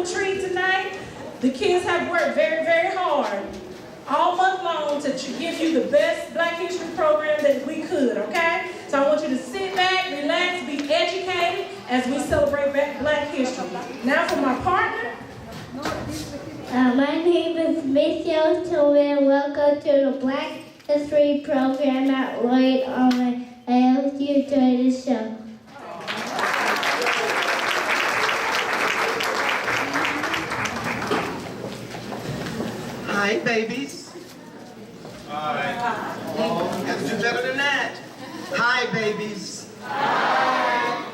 wonderful treat tonight. The kids have worked very, very hard all month long to give you the best Black History program that we could, okay? So I want you to sit back, relax, be educated as we celebrate Black History. Now for my partner. My name is Michelle Tillman. Welcome to the Black History program at Loyd E. I hope you enjoy the show. Hi, babies. Hi. Oh, you have to do better than that. Hi, babies. Hi.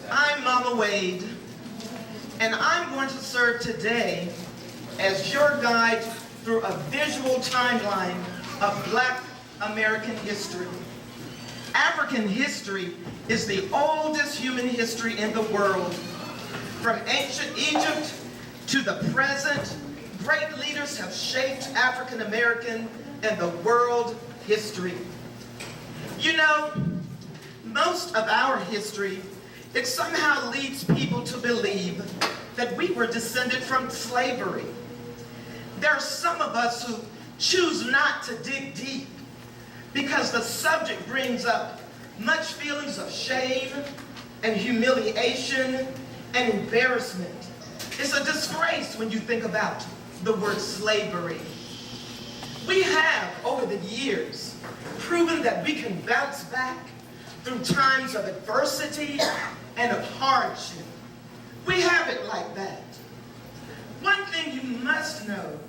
I'm Mama Wade, and I'm going to serve today as your guide through a visual timeline of Black American history. African history is the oldest human history in the world. From ancient Egypt to the present, great leaders have shaped African American and the world history. You know, most of our history, it somehow leads people to believe that we were descended from slavery. There are some of us who choose not to dig deep because the subject brings up much feelings of shame and humiliation and embarrassment. It's a disgrace when you think about the word slavery. We have, over the years, proven that we can bounce back through times of adversity and of hardship. We have it like that. One thing you must know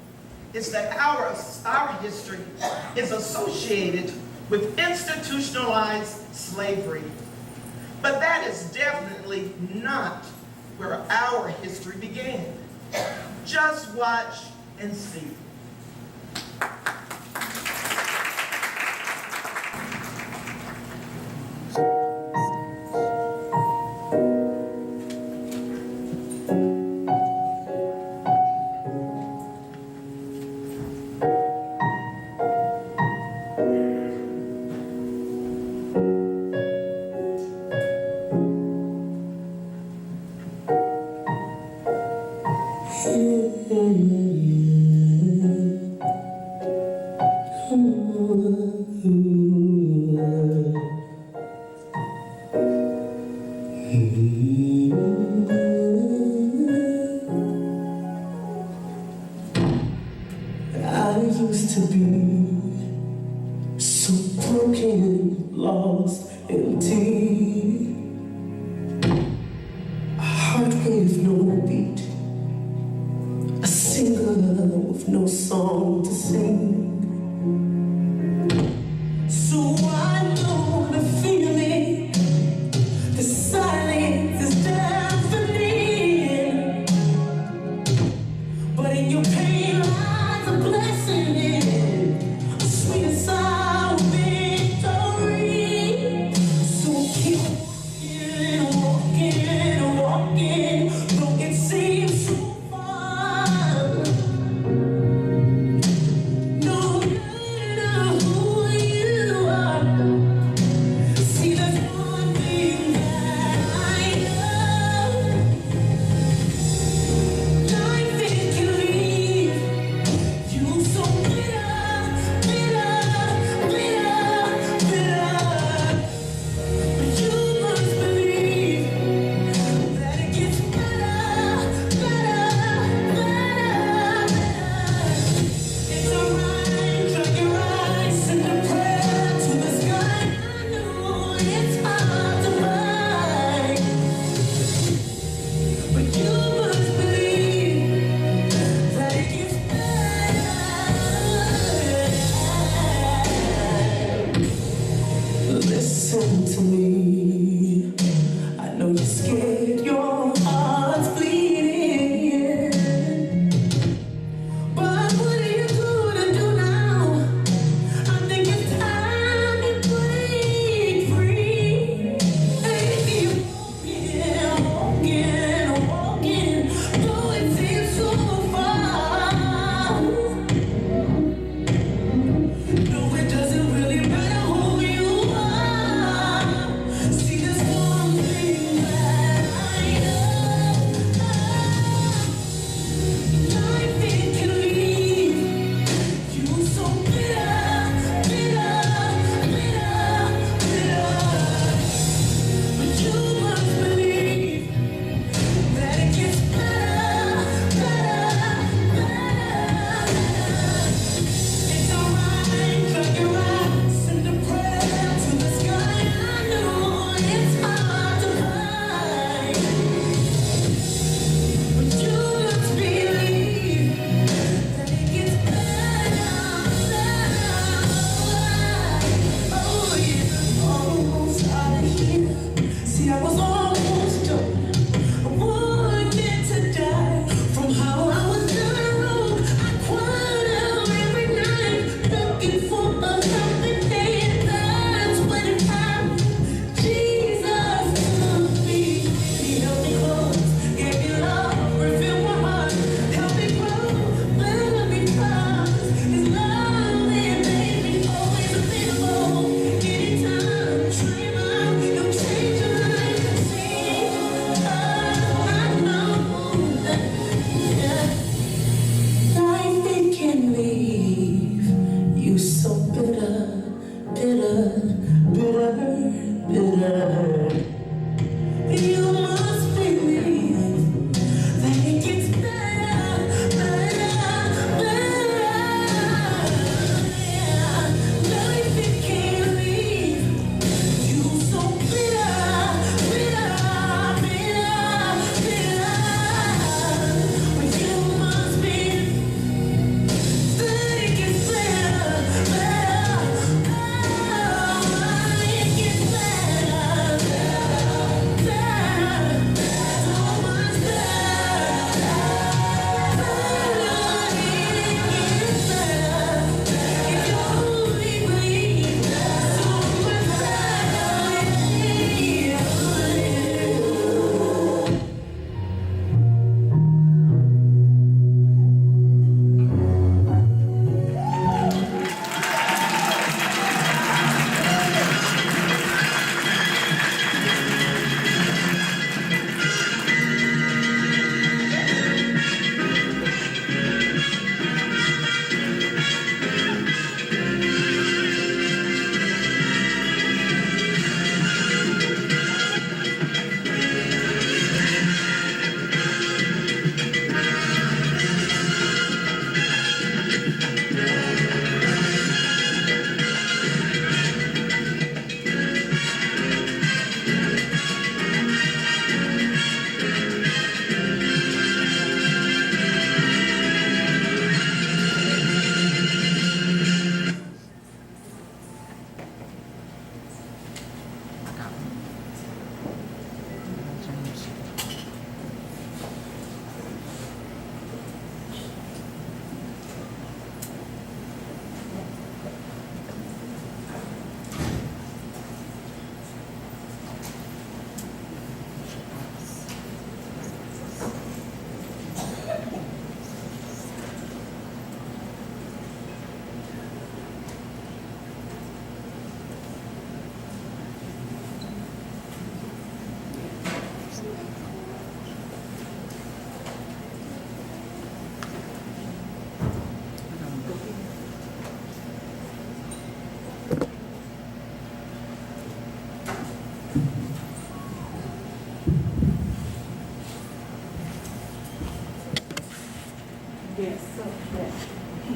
is that our history is associated with institutionalized slavery. But that is definitely not where our history began. Just watch and see. I used to be so broken, lost, empty. A heart with no beat, a singer with no song to sing. So I know the feeling, the silence is deafening. But in your pain lies a blessing, a sweet and sour victory. So keep walking, walking, though it seems so far. No matter who you are, see there's one thing that I know. Life it can leave you so bitter, bitter, bitter, bitter. But you must believe that it gets better, better, better, better. It's a rhyme, drag your eyes, send a prayer to the sky. I know it's hard to find, but you must believe that it gets better. Listen to me. I know you're scared, your heart's bleeding. But what are you gonna do now? I think it's time to break free. And keep walking, walking, walking, though it seems so far. No, it doesn't really matter who you are.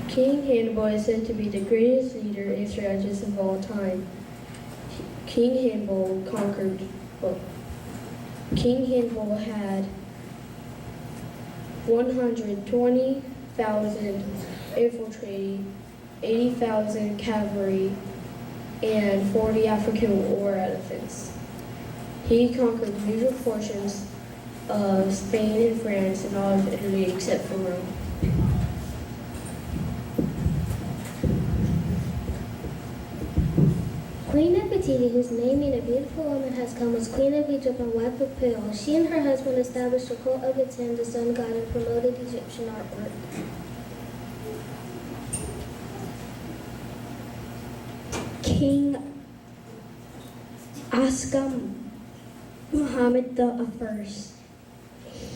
King Hannibal is said to be the greatest leader and strategist of all time. King Hannibal had 120,000 infiltrating, 80,000 cavalry, and 40 African war elephants. He conquered major portions of Spain and France and all of Italy except for Rome. Queen Nefertiti, whose name meaning a beautiful woman has come, was queen of Egypt and wife of Pharaoh. She and her husband established a cult of Aten, the sun god, and promoted Egyptian artwork. King Aska Muhammad I.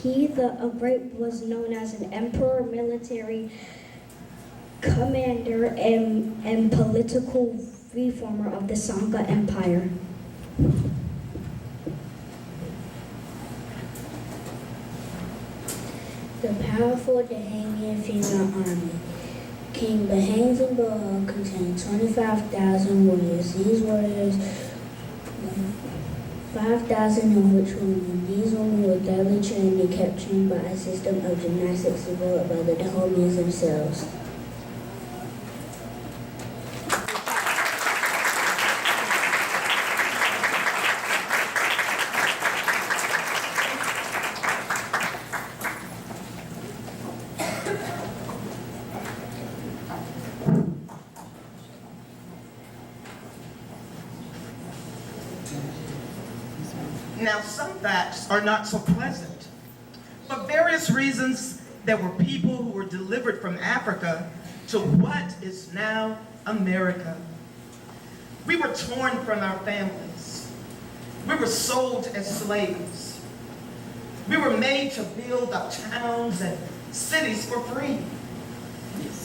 He the Great was known as an emperor, military commander, and political reformer of the Sanga Empire. The powerful Dahangian female army. King Bahangzabal contained 25,000 warriors. These warriors, 5,000 of which were women. These women were thoroughly trained and kept trained by a system of gymnastics developed by the Dahomians themselves. Now, some facts are not so pleasant. For various reasons, there were people who were delivered from Africa to what is now America. We were torn from our families. We were sold as slaves. We were made to build our towns and cities for free.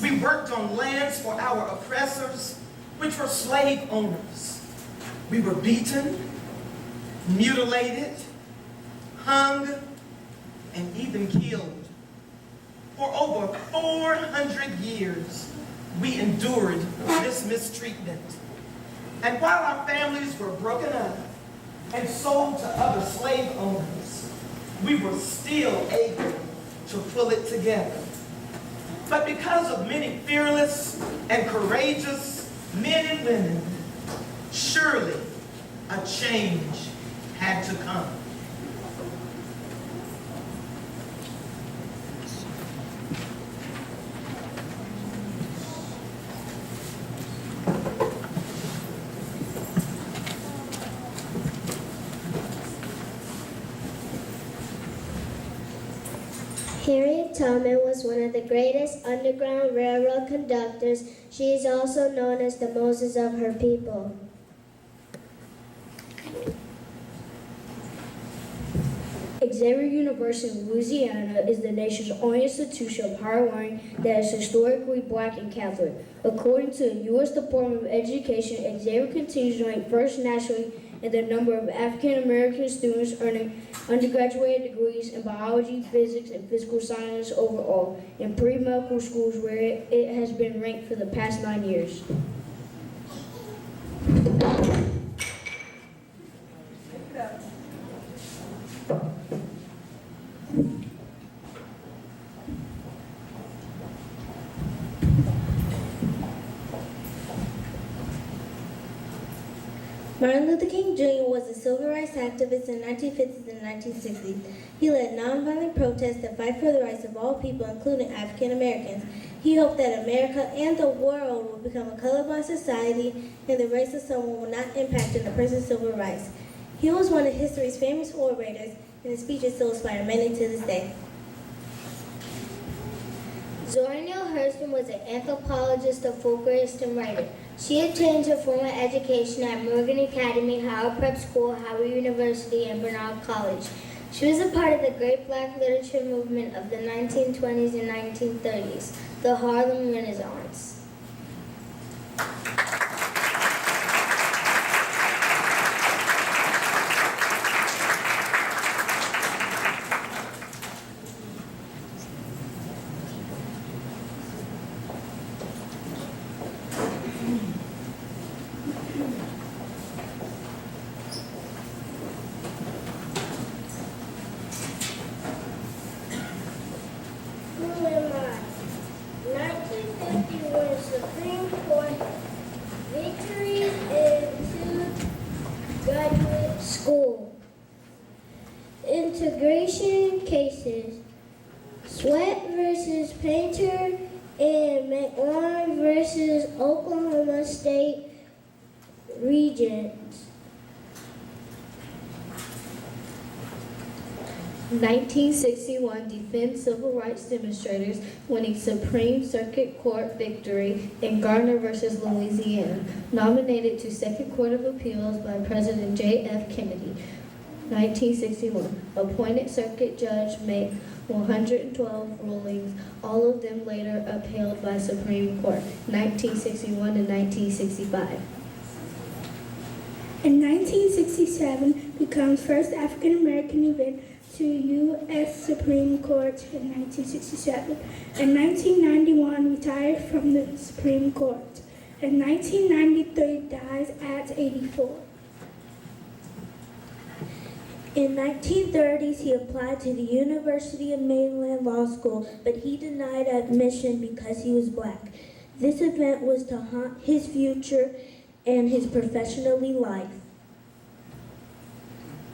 We worked on lands for our oppressors, which were slave owners. We were beaten, mutilated, hung, and even killed. For over 400 years, we endured this mistreatment. And while our families were broken up and sold to other slave owners, we were still able to pull it together. But because of many fearless and courageous men and women, surely a change had to come. Harriet Tillman was one of the greatest Underground Railroad conductors. She is also known as the Moses of her people. Xavier University in Louisiana is the nation's only institution of higher learning that is historically Black and Catholic. According to the U.S. Department of Education, Xavier continues to rank first nationally in the number of African American students earning undergraduate degrees in biology, physics, and physical science overall in pre-medical schools, where it has been ranked for the past 9 years. Martin Luther King Jr. was a civil rights activist in the 1950s and 1960s. He led nonviolent protests to fight for the rights of all people, including African Americans. He hoped that America and the world would become a colorblind society and the race of someone will not impact on a person's civil rights. He was one of history's famous orators, and his speeches still inspire many to this day. Zora Neale Hurston was an anthropologist, a folklorist, and writer. She obtained her formal education at Morgan Academy, Howard Prep School, Howard University, and Barnard College. She was a part of the great Black literature movement of the 1920s and 1930s, the Harlem Renaissance. cases, Sweat versus Painter and McLaurin versus Oklahoma State Regents. 1961 defends civil rights demonstrators winning Supreme Circuit Court victory in Garner versus Louisiana, nominated to Second Court of Appeals by President J.F. Kennedy. 1961 appointed circuit judge make 112 rulings, all of them later upheld by Supreme Court. 1961 to 1965. In 1967, becomes first African American event to U.S. Supreme Court in 1967. In 1991, retired from the Supreme Court. In 1993, dies at 84. In 1930s, he applied to the University of Maryland Law School, but he denied admission because he was black. This event was to haunt his future and his professional life.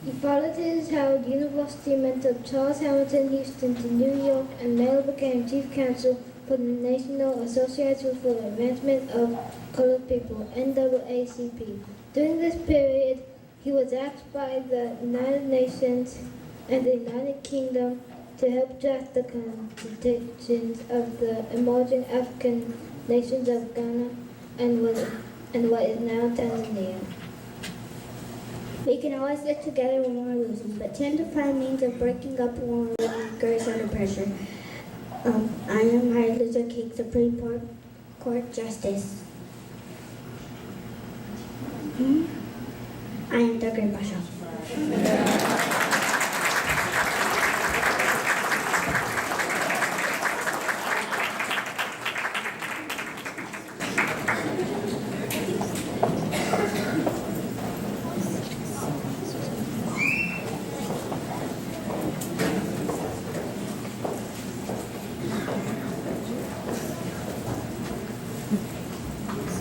He followed his Howard University mentor Charles Hamilton Houston to New York and later became chief counsel for the National Association for the Advancement of Colored People, NAACP. During this period, he was asked by the United Nations and the United Kingdom to help draft the constitutions of the emerging African nations of Ghana and what is now Tanzania. We can always get together when we're losing, but tend to find means of breaking up when we're encouraged under pressure. I am Martin Luther King, Supreme Court Justice. I am the Great Marshal.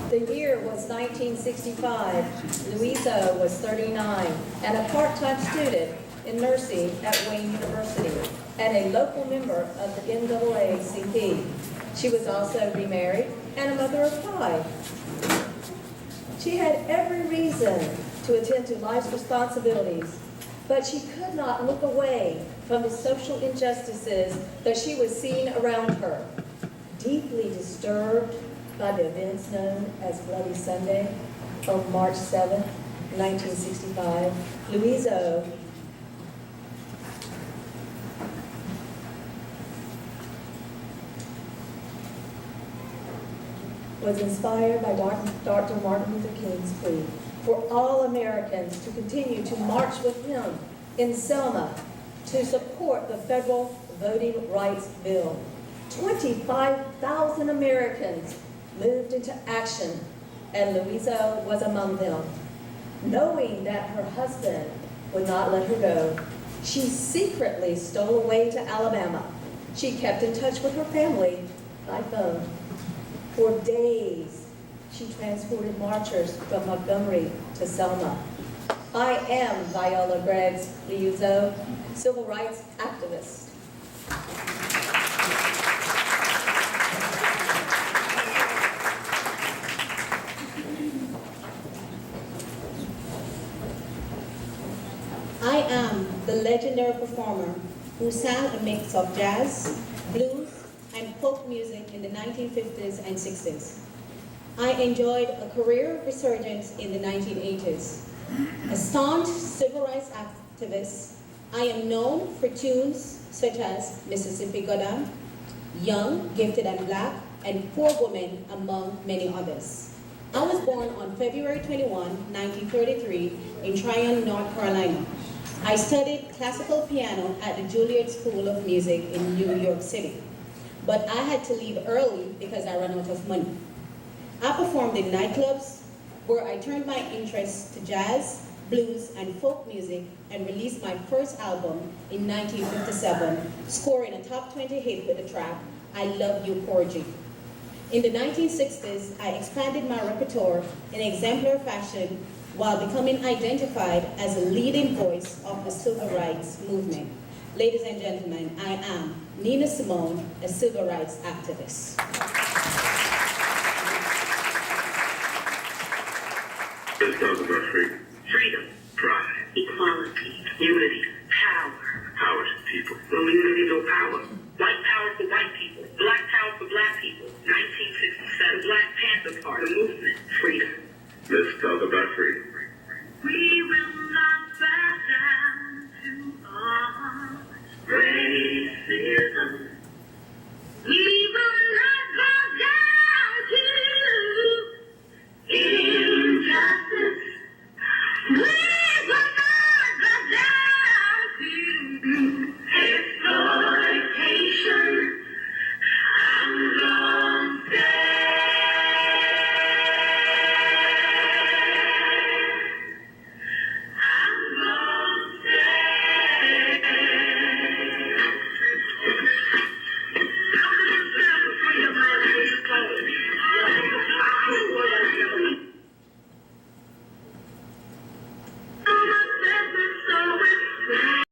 The year was 1965. Louisa was 39 and a part-time student in nursing at Wayne University and a local member of the NAACP. She was also remarried and a mother of 5. She had every reason to attend to life's responsibilities, but she could not look away from the social injustices that she was seeing around her. Deeply disturbed by the events known as Bloody Sunday on March 7, 1965, Louisa was inspired by Dr. Martin Luther King's plea for all Americans to continue to march with him in Selma to support the federal voting rights bill. 25,000 Americans moved into action, and Louisa was among them. Knowing that her husband would not let her go, she secretly stole away to Alabama. She kept in touch with her family by phone. For days, she transported marchers from Montgomery to Selma. I am Viola Greggs Liuzzo, civil rights activist. I am the legendary performer who sang a mix of jazz, blues, and folk music in the 1950s and 60s. I enjoyed a career resurgence in the 1980s. A staunch civil rights activist, I am known for tunes such as Mississippi Goddam, Young, Gifted and Black, and Poor Woman, among many others. I was born on February 21, 1933 in Tryon, North Carolina. I studied classical piano at the Juilliard School of Music in New York City, but I had to leave early because I ran out of money. I performed in nightclubs where I turned my interest to jazz, blues, and folk music and released my first album in 1957, scoring a top 20 hit with the track, I Love You, Porgy. In the 1960s, I expanded my repertoire in exemplary fashion while becoming identified as a leading voice of the civil rights movement. Ladies and gentlemen, I am Nina Simone, a civil rights activist. Let's talk about freedom. Freedom, pride, equality, unity, power. Power to people. Well, unity, no power. White power for white people. Black power for black people. 1967, Black Panther Party, the movement, freedom. Let's talk about freedom.